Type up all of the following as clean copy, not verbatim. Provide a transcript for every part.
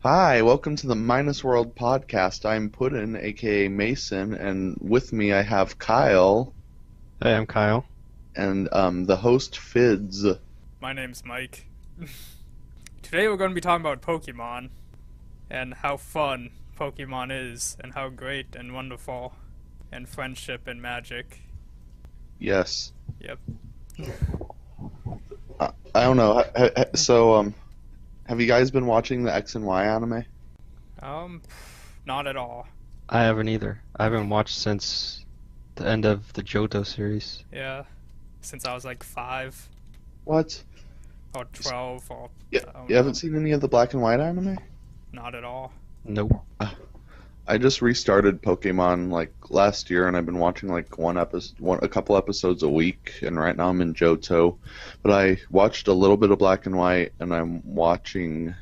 Hi, welcome to the Minus World podcast. I'm Puddin, aka Mason, and with me I have Kyle Hey, I'm Kyle. and the host Fids. My name's Mike. Today we're going to be talking about Pokemon and how fun Pokemon is and how great and wonderful and friendship and magic. Yes. Yep. I don't know. Have you guys been watching the X and Y anime? Not at all. I haven't either. I haven't watched since the end of the Johto series. Yeah. Since I was like 5 What? or 12 or... Yeah, I don't you know. haven't seen any of the Black and White anime? Not at all. Nope. I just restarted Pokemon like last year, and I've been watching like a couple episodes a week. And right now I'm in Johto, but I watched a little bit of Black and White, and I'm watching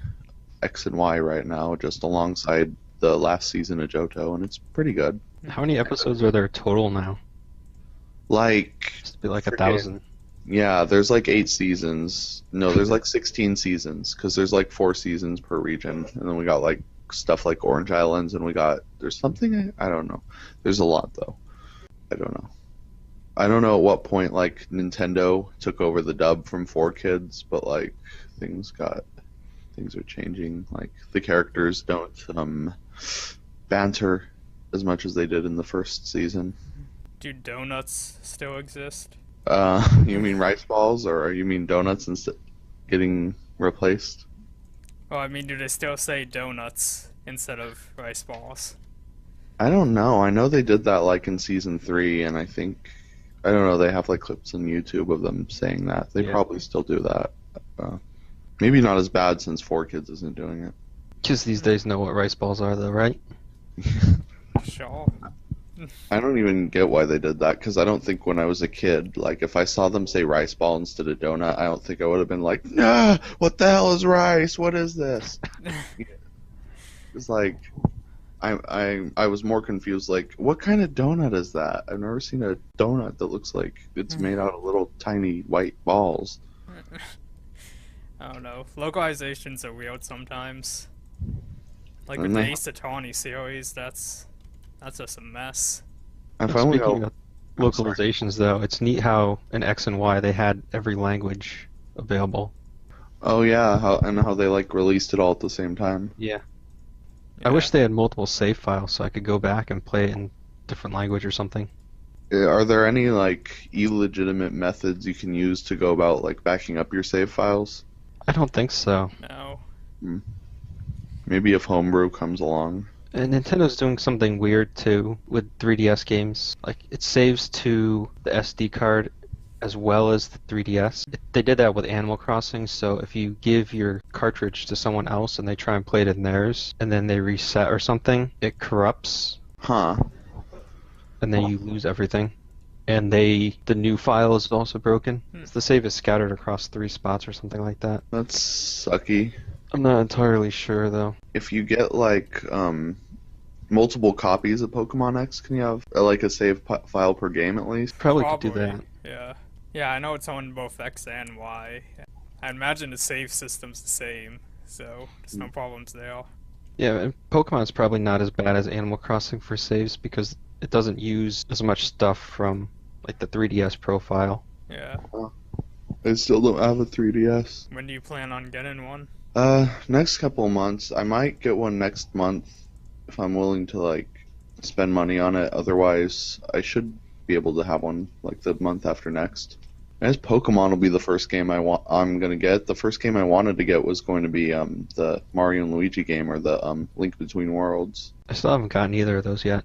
X and Y right now, just alongside the last season of Johto, and it's pretty good. How many episodes are there total now? Like, Must be like Forget- 1,000. yeah, there's like 8 seasons. No, there's like 16 seasons, because there's like 4 seasons per region, and then we got like stuff like Orange Islands, and there's something I don't know. There's a lot though. I don't know. I don't know at what point like Nintendo took over the dub from 4Kids, but like things are changing. Like the characters don't banter as much as they did in the first season. Do donuts still exist? You mean rice balls, or you mean donuts instead getting replaced? Well, I mean, do they still say donuts instead of rice balls? I don't know. I know they did that like in season 3, and I don't know. They have like clips on YouTube of them saying that. They Yeah. probably still do that. Maybe not as bad since 4Kids isn't doing it. Kids these days know what rice balls are, though, right? Sure. I don't even get why they did that, because I don't think when I was a kid, like if I saw them say rice ball instead of donut, I don't think I would have been like, nah, what the hell is rice? What is this? It's like I was more confused, like, what kind of donut is that? I've never seen a donut that looks like it's made out of little tiny white balls. I don't know. Localizations are weird sometimes. Like with And the they- Ace Attorney series, that's just a mess. I finally Speaking got of localizations, though, it's neat how in X and Y they had every language available. Oh yeah, how they like released it all at the same time. Yeah. I wish they had multiple save files so I could go back and play it in different language or something. Are there any like illegitimate methods you can use to go about like backing up your save files? I don't think so. No. Maybe if Homebrew comes along. And Nintendo's doing something weird too with 3DS games. Like it saves to the SD card as well as the 3DS. They did that with Animal Crossing, so if you give your cartridge to someone else and they try and play it in theirs and then they reset or something, it corrupts Huh. and then you lose everything. And the new file is also broken. The save is scattered across 3 spots or something like that. That's sucky. I'm not entirely sure though. If you get like multiple copies of Pokemon X, can you have like a save file per game at least? Probably could do that. Yeah. Yeah, I know it's on both X and Y. I imagine the save system's the same, so there's no problems there. Yeah, and Pokemon's probably not as bad as Animal Crossing for saves because it doesn't use as much stuff from like the 3DS profile. Yeah. I still don't have a 3DS. When do you plan on getting one? Next couple of months. I might get one next month if I'm willing to like spend money on it. Otherwise, I should be able to have one like the month after next. I guess Pokemon will be the first game I'm gonna get. The first game I wanted to get was going to be the Mario and Luigi game, or the Link Between Worlds. I still haven't gotten either of those yet.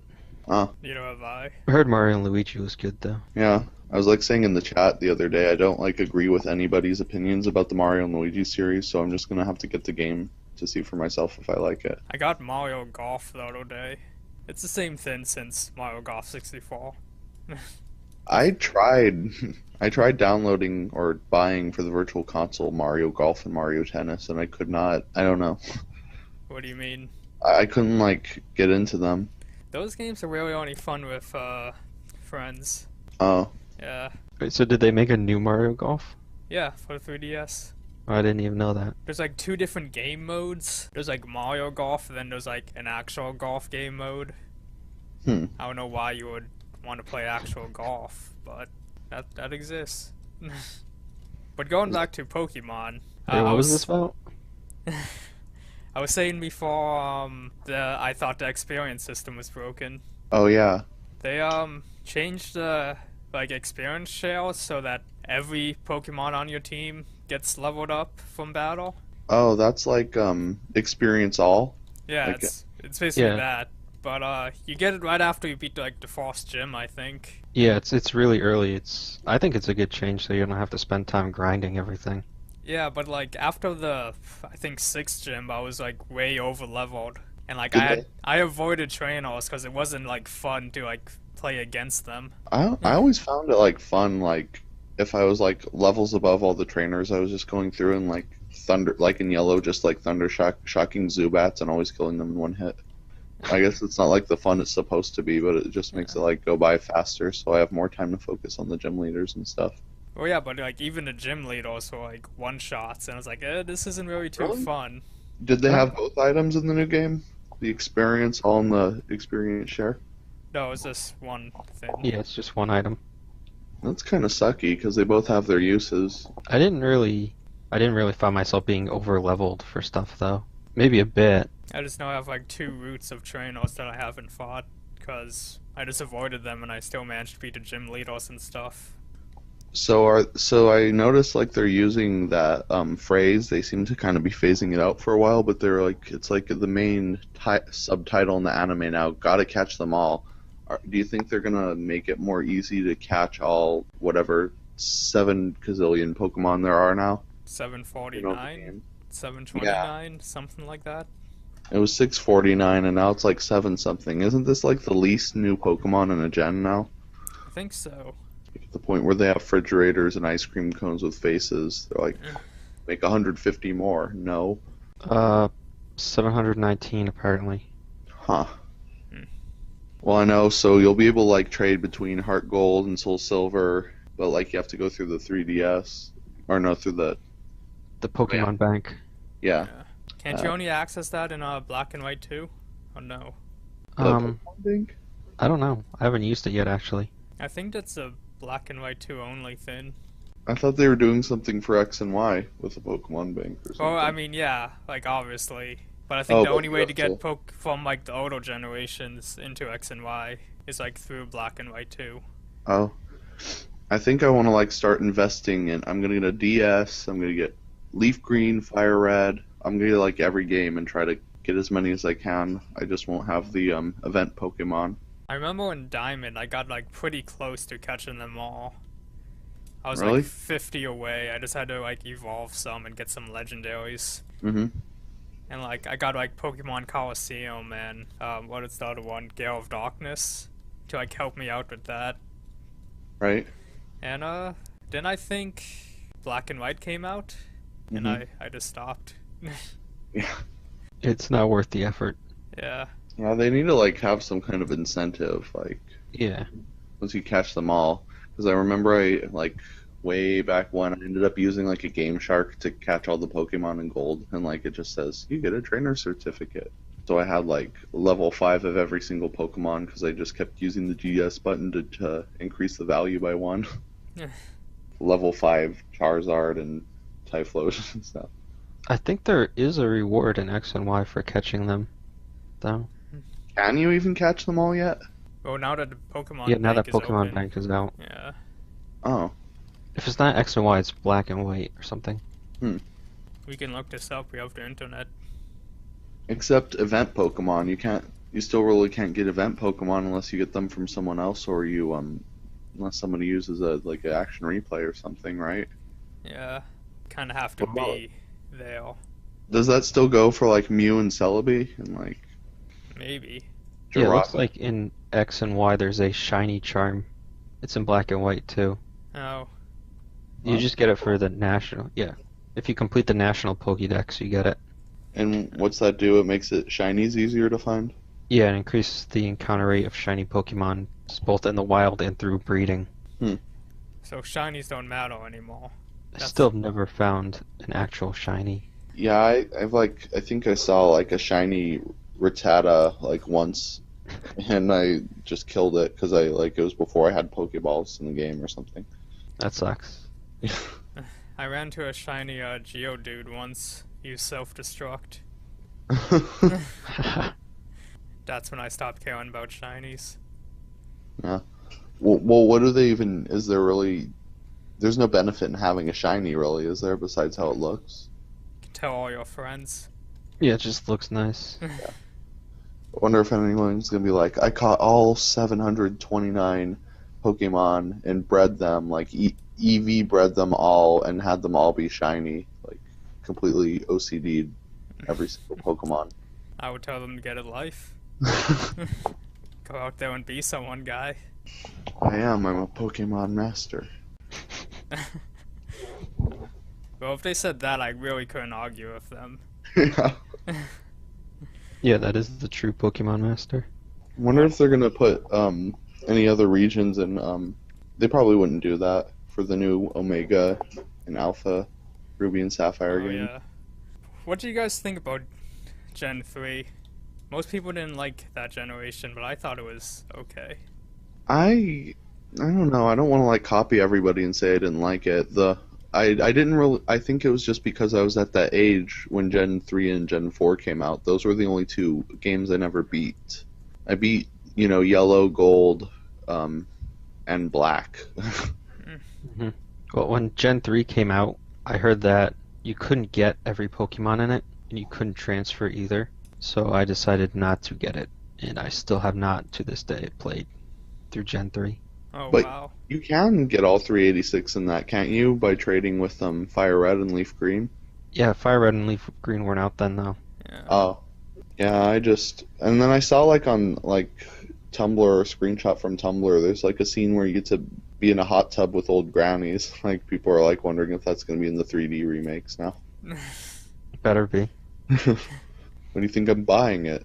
Neither have I. I heard Mario and Luigi was good though. Yeah, I was like saying in the chat the other day, I don't like agree with anybody's opinions about the Mario and Luigi series, so I'm just gonna have to get the game to see for myself if I like it. I got Mario Golf the other day. It's the same thing since Mario Golf 64. I tried downloading or buying for the Virtual Console Mario Golf and Mario Tennis, and I could not. I don't know. What do you mean? I couldn't like get into them. Those games are really only fun with friends. Oh, Yeah. Wait, so did they make a new Mario Golf? Yeah, for the 3DS. I didn't even know that. There's like two different game modes. There's like Mario Golf, and then there's like an actual golf game mode. Hmm. I don't know why you would want to play actual golf, but that exists. But going back to Pokemon, Hey, what was this about? I was saying before, I thought the experience system was broken. Oh yeah. They changed the like experience share so that every Pokemon on your team gets leveled up from battle. Oh, that's like experience all. Yeah, Like, it's basically Yeah. that. But you get it right after you beat like the Frost Gym, I think. Yeah, it's really early. I think it's a good change so you don't have to spend time grinding everything. Yeah, but like after the I think 6th gym, I was like way over leveled, and like Did I avoided trainers because it wasn't like fun to like play against them. I always found it like fun. Like if I was like levels above all the trainers, I was just going through and like thunder, like in yellow, just like shocking Zubats and always killing them in one hit. I guess it's not like the fun it's supposed to be, but it just makes it like go by faster, so I have more time to focus on the gym leaders and stuff. Oh yeah, but like even the gym leaders were like one shots, and I was like, this isn't really too Really? fun. Did they have both items in the new game? The experience all in the experience share? No, it's just one thing. Yeah, it's just one item. That's kind of sucky because they both have their uses. I didn't really find myself being over leveled for stuff though. Maybe a bit. I just know I have like 2 routes of trainers that I haven't fought because I just avoided them, and I still managed to beat the gym leaders and stuff. So I noticed like they're using that phrase. They seem to kind of be phasing it out for a while, but they're like it's like the main subtitle in the anime now. Gotta catch them all. Do you think they're gonna make it more easy to catch all whatever 7 gazillion Pokemon there are now? You know, 749, 729, something like that. it was 649 and now it's like 7 something. Isn't this like the least new Pokemon in a gen now? I think so. At the point where they have refrigerators and ice cream cones with faces, they're like, make 150 more. No. 719 apparently. Huh. Hmm. Well, I know, so you'll be able to like trade between Heart Gold and Soul Silver, but like you have to go through the 3DS. Or no, through the... The Pokemon Bank. Yeah. Can't you only access that in Black and White too? Or no? The Pokemon Bank? I don't know. I haven't used it yet actually. I think that's a Black and White 2 only thing. I thought they were doing something for X and Y with the Pokemon Bank or something. Oh, I mean, yeah, like obviously. But I think the but only way to get still. from like the older generations into X and Y is like through Black and White 2. Oh. I think I want to like start investing in... I'm going to get a DS, I'm going to get Leaf Green, Fire Red. I'm going to get like every game and try to get as many as I can. I just won't have the event Pokemon. I remember in Diamond, I got like pretty close to catching them all. I was Really? like 50 away. I just had to like evolve some and get some legendaries. Mm-hmm. And like I got like Pokemon Coliseum and what is the other one? Gale of Darkness to like help me out with that. Right? And then I think Black and White came out, and Mhm. I just stopped. Yeah. It's not worth the effort. Yeah. Yeah, they need to like have some kind of incentive, like Yeah. once you catch them all. Because I remember I like way back when I ended up using like a Game Shark to catch all the Pokemon in Gold, and like it just says you get a trainer certificate. So I had like level 5 of every single Pokemon because I just kept using the GS button to increase the value by 1. Level 5 Charizard and Typhlosion and stuff. I think there is a reward in X and Y for catching them, though. Can you even catch them all yet? Well, now that the Pokemon Yeah, now that Bank is Pokemon open, Bank is out. yeah, Oh. If it's not X and Y, it's Black and White or something. we can look this up. We have the internet. Except event Pokemon, you still really can't get event Pokemon unless you get them from someone else or you unless somebody uses a like an action replay or something, right? Yeah, kind of have to What about- be there. Does that still go for like Mew and Celebi and like Maybe. Yeah, it looks Giraffe? like in X and Y there's a shiny charm. It's in Black and White too. Oh, You Huh? just get it for the national. Yeah. If you complete the national Pokédex, you get it. And what's that do? It makes it shinies easier to find? Yeah, it increases the encounter rate of shiny Pokemon, both in the wild and through breeding. so shinies don't matter anymore. I That's still have never found an actual shiny. Yeah, I think I saw like a shiny Rattata like once, and I just killed it because it was before I had Pokeballs in the game or something. That sucks. I ran into a shiny Geodude once. He self-destruct. That's when I stopped caring about shinies. Yeah. Well, what do they even? Is there really? There's no benefit in having a shiny, really, is there? Besides how it looks. You can tell all your friends. Yeah, it just looks nice. I wonder if anyone's gonna be like, I caught all 729 Pokemon and bred them, like EV bred them all and had them all be shiny, like completely OCD'd every single Pokemon. I would tell them to get a life. Go out there and be someone, guy. I'm a Pokemon master. Well, if they said that, I really couldn't argue with them. Yeah. Yeah, that is the true Pokemon Master. I wonder if they're gonna put any other regions in. They probably wouldn't do that for the new Omega and Alpha Ruby and Sapphire Oh, game. yeah. What do you guys think about Gen 3? Most people didn't like that generation, but I thought it was okay. I don't know. I don't want to like copy everybody and say I didn't like it. I didn't really. I think it was just because I was at that age when Gen 3 and Gen 4 came out. Those were the only two games I never beat. I beat Yellow, Gold, and Black. Hmm. Well, when Gen 3 came out, I heard that you couldn't get every Pokemon in it, and you couldn't transfer either. So I decided not to get it, and I still have not, to this day, played through Gen 3. Oh, But- wow. You can get all 386 in that, can't you? By trading with Fire Red and Leaf Green. Yeah, Fire Red and Leaf Green weren't out then, though. Yeah. Oh, yeah. And then I saw on Tumblr or screenshot from Tumblr. There's a scene where you get to be in a hot tub with old grannies. People are wondering if that's going to be in the 3D remakes now. Better be. What do you think I'm buying it?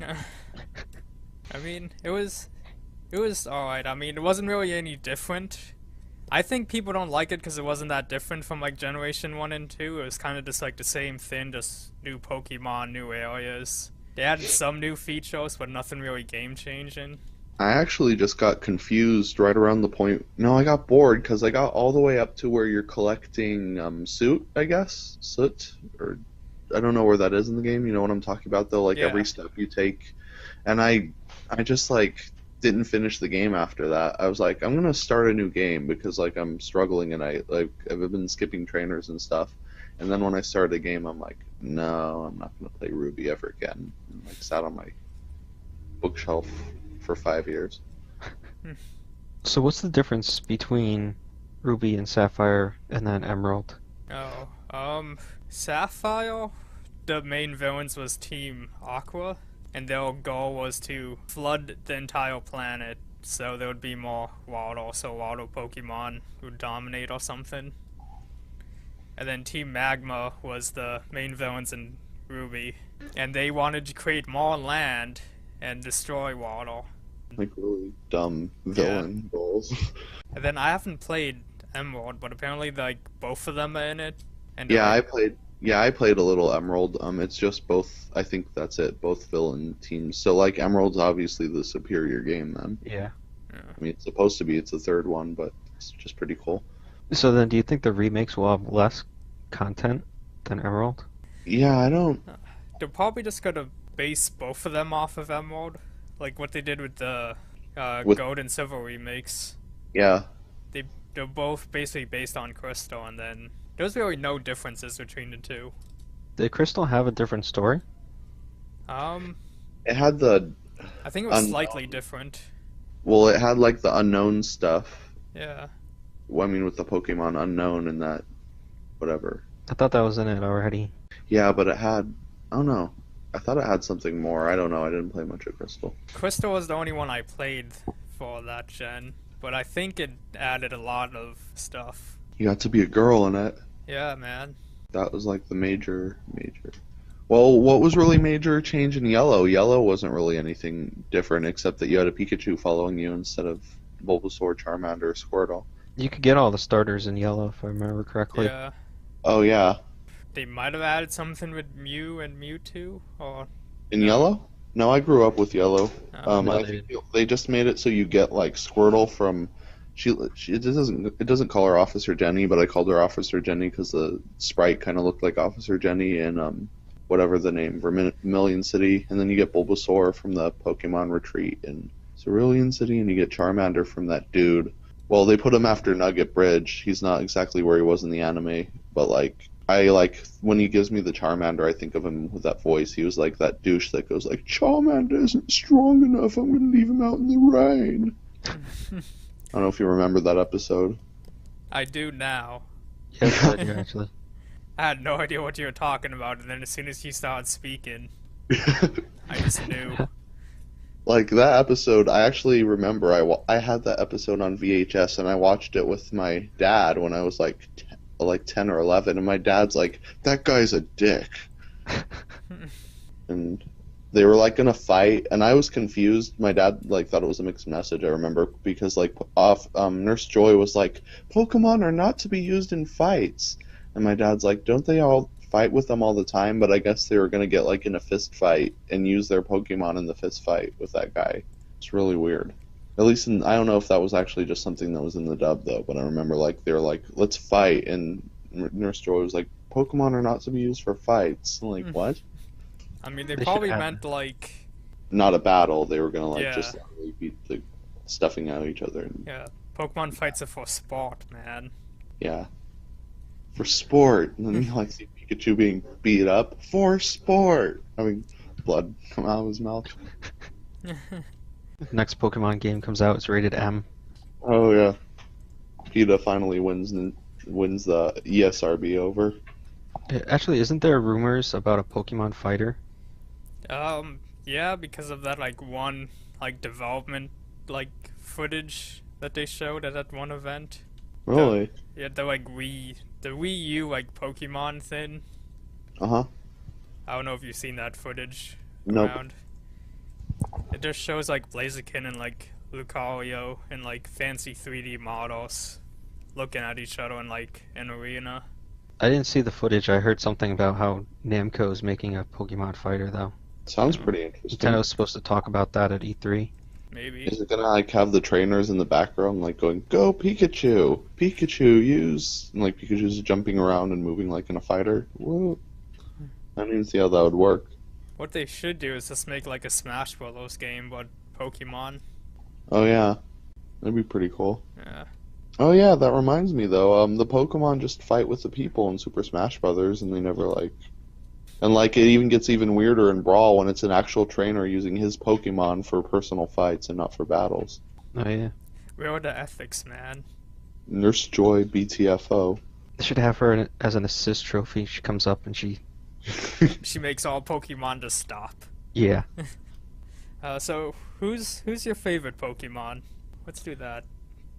I mean, it was alright. I mean, it wasn't really any different. I think people don't like it because it wasn't that different from Generation 1 and 2. It was kind of just the same thing, just new Pokemon, new areas. They added some new features, but nothing really game-changing. I actually just got confused right around the point. No, I got bored because I got all the way up to where you're collecting Soot, I guess. Soot? Or I don't know where that is in the game. You know what I'm talking about, though? Yeah. Every step you take. And I just, didn't finish the game after that. I was like, I'm gonna start a new game because I'm struggling and I've been skipping trainers and stuff. And then when I started the game, I'm like, no, I'm not gonna play Ruby ever again. And, sat on my bookshelf for 5 years. So what's the difference between Ruby and Sapphire and then Emerald? Oh, Sapphire, the main villains was Team Aqua, and their goal was to flood the entire planet so there would be more water, so water Pokemon would dominate or something. And then Team Magma was the main villains in Ruby, and they wanted to create more land and destroy water. Really dumb villain goals. And then I haven't played Emerald, but apparently both of them are in it. And Yeah, I played a little Emerald. It's just both. I think that's it. Both villain teams. So Emerald's obviously the superior game. Then Yeah. I mean, it's supposed to be. It's the third one, but it's just pretty cool. So then do you think the remakes will have less content than Emerald? Yeah, I don't. They're probably just gonna base both of them off of Emerald, like what they did with the Gold and Silver remakes. Yeah, They're both basically based on Crystal, and then there's really no differences between the two. Did Crystal have a different story? it had the. I think it was Unknown. slightly different. Well, it had the unknown stuff. Yeah. Well, I mean, with the Pokemon Unknown and that, whatever. I thought that was in it already. Yeah, but it had. I don't know. I thought it had something more. I don't know. I didn't play much of Crystal. Crystal was the only one I played for that gen, but I think it added a lot of stuff. You got to be a girl in it. Yeah, man. That was the major. Well, what was really major change in Yellow? Yellow wasn't really anything different except that you had a Pikachu following you instead of Bulbasaur, Charmander, Squirtle. You could get all the starters in yellow, if I remember correctly. Yeah. Oh yeah, They might have added something with Mew and Mewtwo, or in no? yellow? No, I grew up with yellow. Oh. No, I they think didn't. they just made it so you get like Squirtle from. It doesn't call her Officer Jenny, but I called her Officer Jenny because the sprite kind of looked like Officer Jenny in whatever the name, Vermilion City, and then you get Bulbasaur from the Pokemon Retreat in Cerulean City, and you get Charmander from that dude. Well, they put him after Nugget Bridge. He's not exactly where he was in the anime, but like I like when he gives me the Charmander, I think of him with that voice. He was like that douche that goes like, "Charmander isn't strong enough. I'm gonna leave him out in the rain." I don't know if you remember that episode. I do now. Yes, I do, actually. I had no idea what you were talking about, and then as soon as you started speaking, I just knew. Like that episode, I actually remember I had that episode on VHS and I watched it with my dad when I was like 10 or 11, and my dad's like, "That guy's a dick." And they were like gonna fight, and I was confused. My dad like thought it was a mixed message. I remember because like Nurse Joy was like, "Pokemon are not to be used in fights," and my dad's like, "Don't they all fight with them all the time?" But I guess they were gonna get like in a fist fight and use their Pokemon in the fist fight with that guy. It's really weird. At least I don't know if that was actually just something that was in the dub though. But I remember like they were like, "Let's fight," and Nurse Joy was like, "Pokemon are not to be used for fights." I'm like, what? I mean, they They should probably add- meant like, Not a battle. They were gonna like Yeah. just like, beat the stuffing out of each other. And, yeah, Pokemon fights are for sport, man. yeah, for sport. And then you like see Pikachu being beat up for sport. I mean, blood come out of his mouth. Next Pokemon game comes out, it's rated M. Oh yeah, PETA finally wins the ESRB over. Actually, isn't there rumors about a Pokemon fighter? Yeah, because of that like one like development like footage that they showed at that one event. Really? Yeah, the Wii U like Pokemon thing. Uh huh. I don't know if you've seen that footage Nope. around. It just shows like Blaziken and like Lucario and like fancy 3D models looking at each other in like an arena. I didn't see the footage. I heard something about how Namco is making a Pokemon fighter, though. Sounds pretty interesting. Nintendo was supposed to talk about that at E3. Maybe. Is it gonna like have the trainers in the background like going, "Go Pikachu, Pikachu use," and like Pikachu's jumping around and moving like in a fighter? Whoa. I don't even see how that would work. What they should do is just make like a Smash Bros. Game, but Pokemon. Oh yeah, that'd be pretty cool. Yeah. Oh yeah, that reminds me though. The Pokemon just fight with the people in Super Smash Brothers, and they never like. And like it even gets even weirder in Brawl when it's an actual trainer using his Pokemon for personal fights and not for battles. Oh, yeah. Where are the ethics, man? Nurse Joy BTFO. They should have her as an assist trophy. She comes up and she... She makes all Pokemon to stop. Yeah. So who's your favorite Pokemon? Let's do that.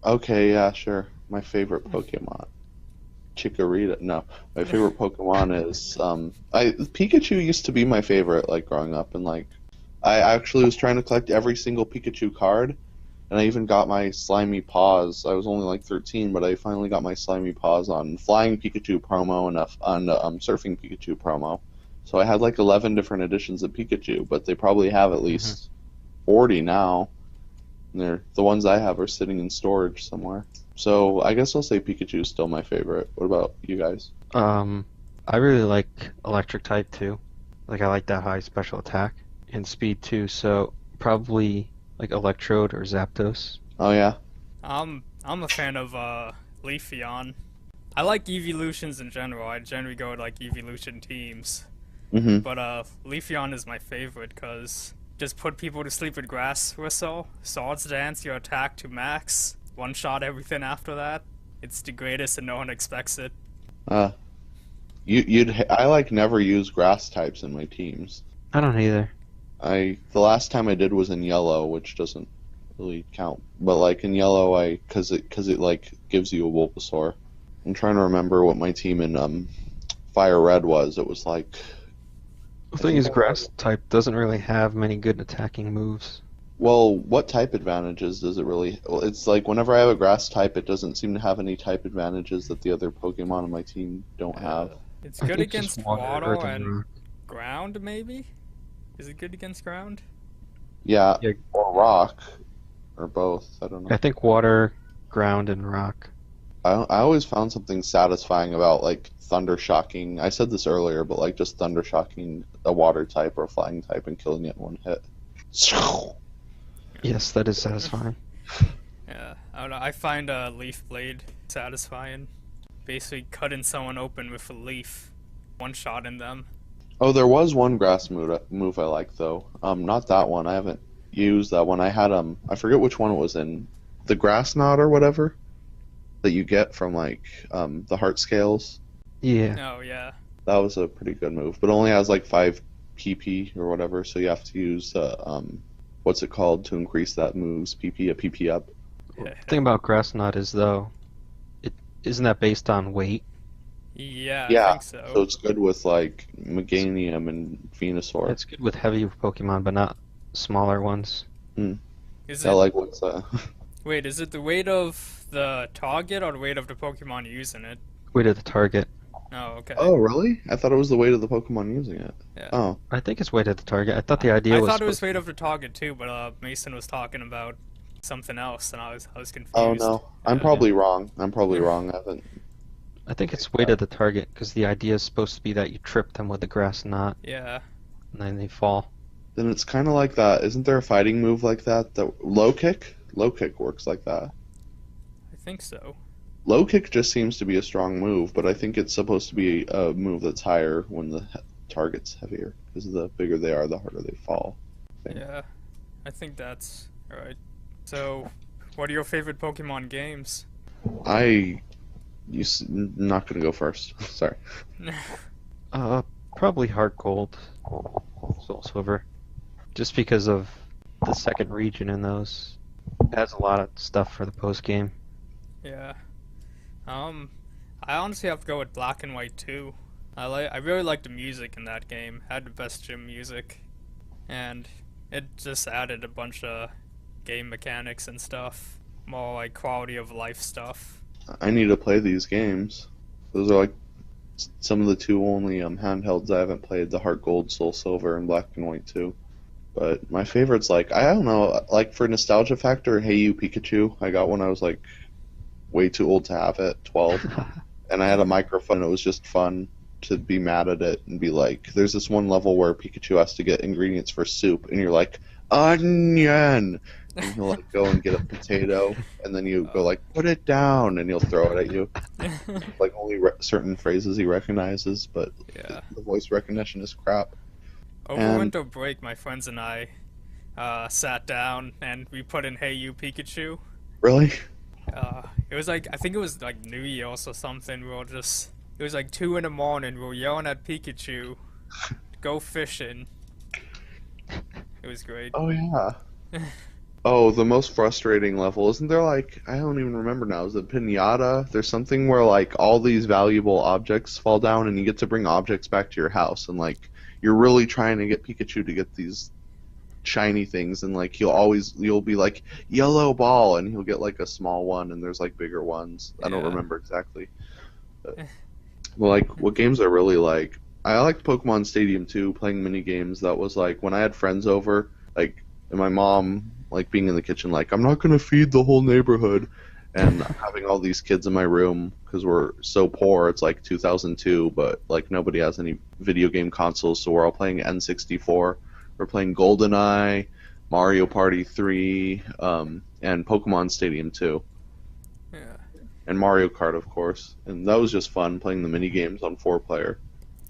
Okay, yeah, sure. My favorite Pokemon. Chikorita. No, my favorite Pokemon is Pikachu used to be my favorite like growing up, and like I actually was trying to collect every single Pikachu card, and I even got my Slimy Paws. I was only like 13, but I finally got my Slimy Paws on Flying Pikachu promo and on Surfing Pikachu promo. So I had like 11 different editions of Pikachu, but they probably have at least 40 now. And the ones I have are sitting in storage somewhere. So I guess I'll say Pikachu is still my favorite. What about you guys? I really like electric type too. Like I like that high special attack and speed too. So probably like Electrode or Zapdos. Oh yeah. I'm a fan of Leafeon. I like evolutions in general. I generally go with like evolution teams. Mhm. But Leafeon is my favorite because just put people to sleep with Grass Whistle, Swords Dance your attack to max, one shot everything after that. It's the greatest and no one expects it. I like never use grass types in my teams. I don't either. The last time I did was in yellow, which doesn't really count. But like in yellow, cause it like gives you a Bulbasaur. I'm trying to remember what my team in Fire Red was. It was like The thing is, grass type doesn't really have many good attacking moves. Well, what type advantages does it really? Well, it's like whenever I have a grass type, it doesn't seem to have any type advantages that the other Pokemon on my team don't have. It's I good think just against water, earth, water and and rock. ground, maybe? Is it good against ground? Yeah, Yeah, or rock, or both. I don't I know. think water, ground, and rock. I always found something satisfying about like thunder shocking. I said this earlier, but like just thunder shocking a water type or a flying type and killing it in one hit. Yes, that is satisfying. Yeah, I don't know. I find a leaf blade satisfying. Basically, cutting someone open with a leaf, one shot in them. Oh, there was one grass move I like though. Not that one. I haven't used that one. I had I forget which one it was in. The grass knot or whatever that you get from like the heart scales. Yeah. Oh yeah, That was a pretty good move, but only has like 5 PP or whatever, so you have to use what's it called to increase that move's PP, a PP up. The thing about grass knot is though, it isn't that based on weight? yeah, I Yeah, think so so. it's good with like Meganium and Venusaur. It's good with heavy Pokemon, but not smaller ones. Is Yeah, it? like what's Wait, is it the weight of the target or the weight of the Pokemon using it? Weight of the target. Oh, okay. Oh, really? I thought it was the weight of the Pokemon using it. Yeah. Oh, I think it's weight of the target. I thought the idea I was thought it was supposed weight of the target too, but Mason was talking about something else, and I was oh confused. no, I'm Yeah. probably wrong. I'm probably wrong. I haven't. I think it's weight of the target because the idea is supposed to be that you trip them with the grass knot Yeah. and then they fall. Then it's kind of like that. Isn't there a fighting move like that? That low kick? Low kick works like that. I think so. Low kick just seems to be a strong move, but I think it's supposed to be a move that's higher when the target's heavier, because the bigger they are, the harder they fall. I think. Yeah. I think that's right. So, what are your favorite Pokemon games? Not gonna go first. Sorry. Probably Heart Gold, Soul Silver, just because of the second region in those. It has a lot of stuff for the post game. Yeah. I honestly have to go with Black and White too. I really like the music in that game. Had the best gym music, and it just added a bunch of game mechanics and stuff, more like quality of life stuff. I need to play these games. Those are like some of the two only handhelds I haven't played: the Heart Gold, Soul Silver, and Black and White 2. But my favorites, like I don't know, like for nostalgia factor, Hey You Pikachu. I got when I was like way too old to have it, 12, and I had a microphone. And it was just fun to be mad at it and be like, there's this one level where Pikachu has to get ingredients for soup, and you're like, onion, and he'll like go and get a potato, and then you go like, put it down, and he'll throw it at you. Like only certain phrases he recognizes, but Yeah. the voice recognition is crap. Over And- winter break, my friends and I sat down and we put in Hey You Pikachu. Really? It was like, I think it was like New Year's or something. It was like 2 in the morning. We were yelling at Pikachu, go fishing. It was great. Oh yeah. Oh, the most frustrating level, isn't there like, I don't even remember now, is it Pinata? There's something where like all these valuable objects fall down and you get to bring objects back to your house, and like you're really trying to get Pikachu to get these shiny things, and like you'll be like yellow ball and he'll get like a small one, and there's like bigger ones. I don't Yeah. remember exactly. But, well, like what games I really like, I liked Pokemon Stadium 2, playing mini games. That was like when I had friends over, like, and my mom like being in the kitchen like, I'm not gonna feed the whole neighborhood, and having all these kids in my room because we're so poor. It's like 2002, but like nobody has any video game consoles, so we're all playing N64. We're playing GoldenEye, Mario Party 3, and Pokemon Stadium 2, Yeah. and Mario Kart, of course. And that was just fun playing the mini games on 4-player.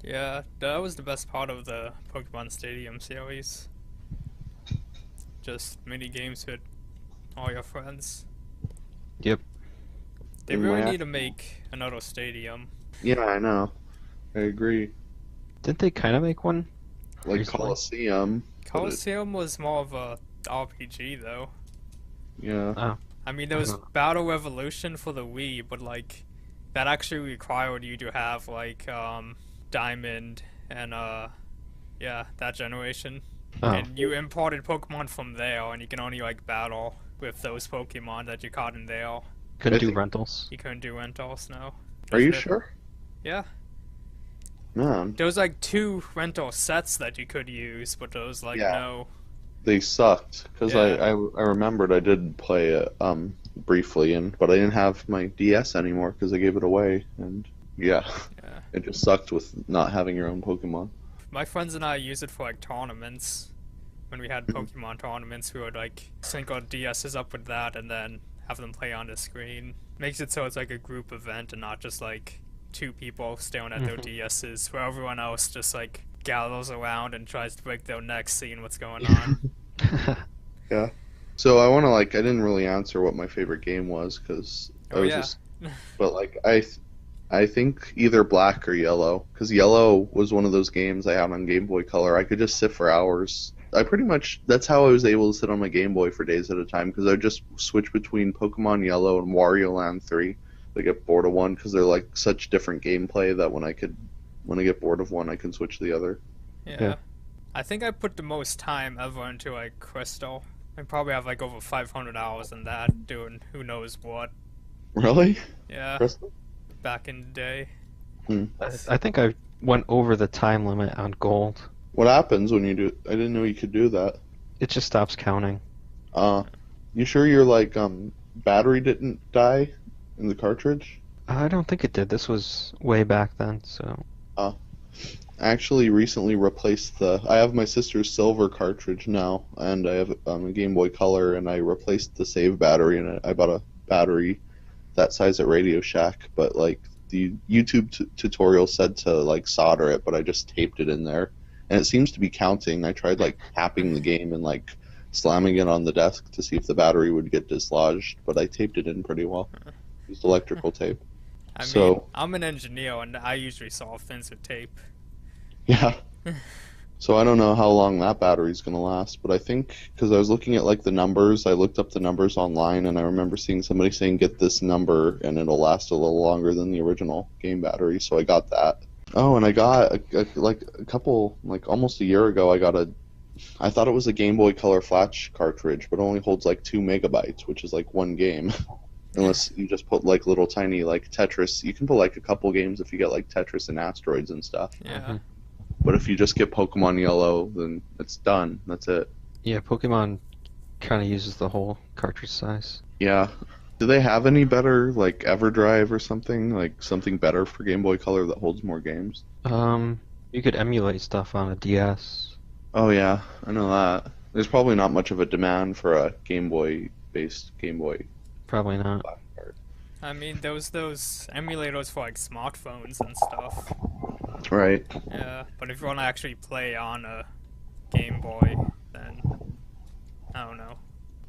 Yeah, that was the best part of the Pokemon Stadium series. Just mini games with all your friends. Yep. They And really my- need to make another stadium. Yeah, I know. I agree. Didn't they kind of make one? Like Recently. Coliseum. Coliseum was more of a RPG though. Yeah. I mean, there was Uh-huh. Battle Revolution for the Wii, but like that actually required you to have like Diamond and yeah, that generation. Oh, and you imported Pokemon from there, and you can only like battle with those Pokemon that you caught in there. couldn't I do think- rentals. You couldn't do rentals, no. Are you Doesn't it- sure? Yeah. Man, There was like 2 rental sets that you could use, but there was like Yeah. no. they sucked because Yeah. I remembered I did play it briefly, but I didn't have my DS anymore because I gave it away, and yeah, Yeah. it just sucked with not having your own Pokemon. My friends and I use it for like tournaments. When we had Pokemon tournaments, we would like sync our DSs up with that and then have them play on the screen. Makes it so it's like a group event and not just like 2 people staring at their DSs, where everyone else just like gathers around and tries to break their necks seeing what's going on. Yeah. So I want to I didn't really answer what my favorite game was because I Oh was yeah. just, but I think either Black or Yellow because Yellow was one of those games I had on Game Boy Color. I could just sit for hours. That's how I was able to sit on my Game Boy for days at a time because I would just switch between Pokemon Yellow and Wario Land 3. I get bored of one because they're like such different gameplay that when I get bored of one, I can switch to the other. Yeah. I think I put the most time ever into like Crystal. I probably have like over 500 hours in that, doing who knows what. Really? Yeah, Crystal? back in the day. I think I went over the time limit on gold. What happens when you do? I didn't know you could do that. It just stops counting. You sure your battery didn't die in the cartridge? I don't think it did. This was way back then, so. I actually recently replaced I have my sister's silver cartridge now, and I have a Game Boy Color, and I replaced the save battery in it. I bought a battery that size at Radio Shack, but the YouTube tutorial said to solder it, but I just taped it in there, and it seems to be counting. I tried tapping the game and slamming it on the desk to see if the battery would get dislodged, but I taped it in pretty well. Used electrical tape. I mean, So- I'm an engineer and I usually solve things with tape. Yeah. So I don't know how long that battery's gonna last, but I think because I was looking at the numbers, I looked up the numbers online, and I remember seeing somebody saying get this number and it'll last a little longer than the original game battery, so I got that. Oh, and I got a couple almost a year ago. I thought it was a Game Boy Color Flash cartridge, but it only holds 2 megabytes, which is one game. Unless you just put little tiny Tetris. You can put a couple games if you get Tetris and Asteroids and stuff. Yeah. But if you just get Pokemon Yellow, then it's done. That's it. Yeah, Pokemon kind of uses the whole cartridge size. Yeah. Do they have any better EverDrive or something? Something better for Game Boy Color that holds more games? You could emulate stuff on a DS. Oh yeah, I know that. There's probably not much of a demand for a Game Boy-based Game Boy Probably not. Flash card. I mean, those emulators for smartphones and stuff. Right. Yeah, but if you want to actually play on a Game Boy, then I don't know.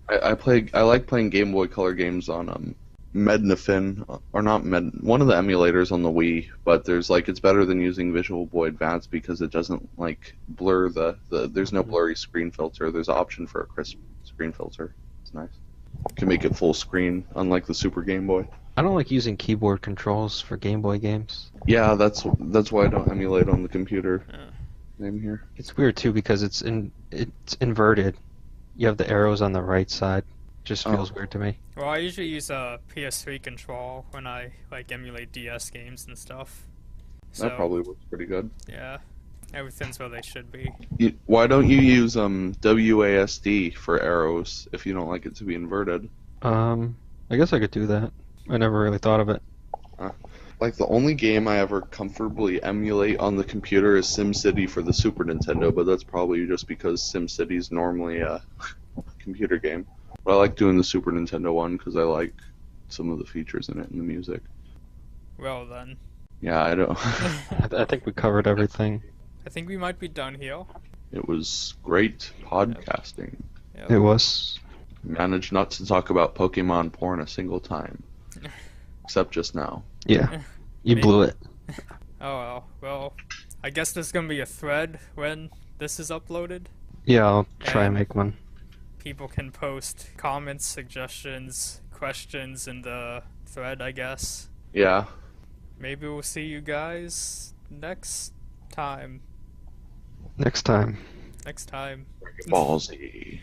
I like playing Game Boy Color games on Mednafin, or not one of the emulators on the Wii, but it's better than using Visual Boy Advance because it doesn't blur there's no blurry screen filter. There's an option for a crisp screen filter. It's nice. You can make it full screen, unlike the Super Game Boy. I don't like using keyboard controls for Game Boy games. Yeah, that's why I don't emulate on the computer. Yeah. Name here. It's weird too because it's inverted. You have the arrows on the right side. Just feels weird to me. Well, I usually use a PS3 control when I emulate DS games and stuff. So, That probably works pretty good. yeah, everything's where they should be. Why don't you use WASD for arrows if you don't like it to be inverted? I guess I could do that. I never really thought of it. The only game I ever comfortably emulate on the computer is SimCity for the Super Nintendo, but that's probably just because SimCity's normally a computer game. But I like doing the Super Nintendo one because I like some of the features in it and the music. Well then, Yeah, I don't. I think we covered everything. I think we might be done here. It was great podcasting. Yep. It was. Managed not to talk about Pokemon porn a single time. Except just now. Yeah. You blew it. Oh well. Well, I guess there's gonna be a thread when this is uploaded. Yeah, I'll try and And- make one. People can post comments, suggestions, questions in the thread, I guess. Yeah. Maybe we'll see you guys next time. Next time. next time. Ball Z.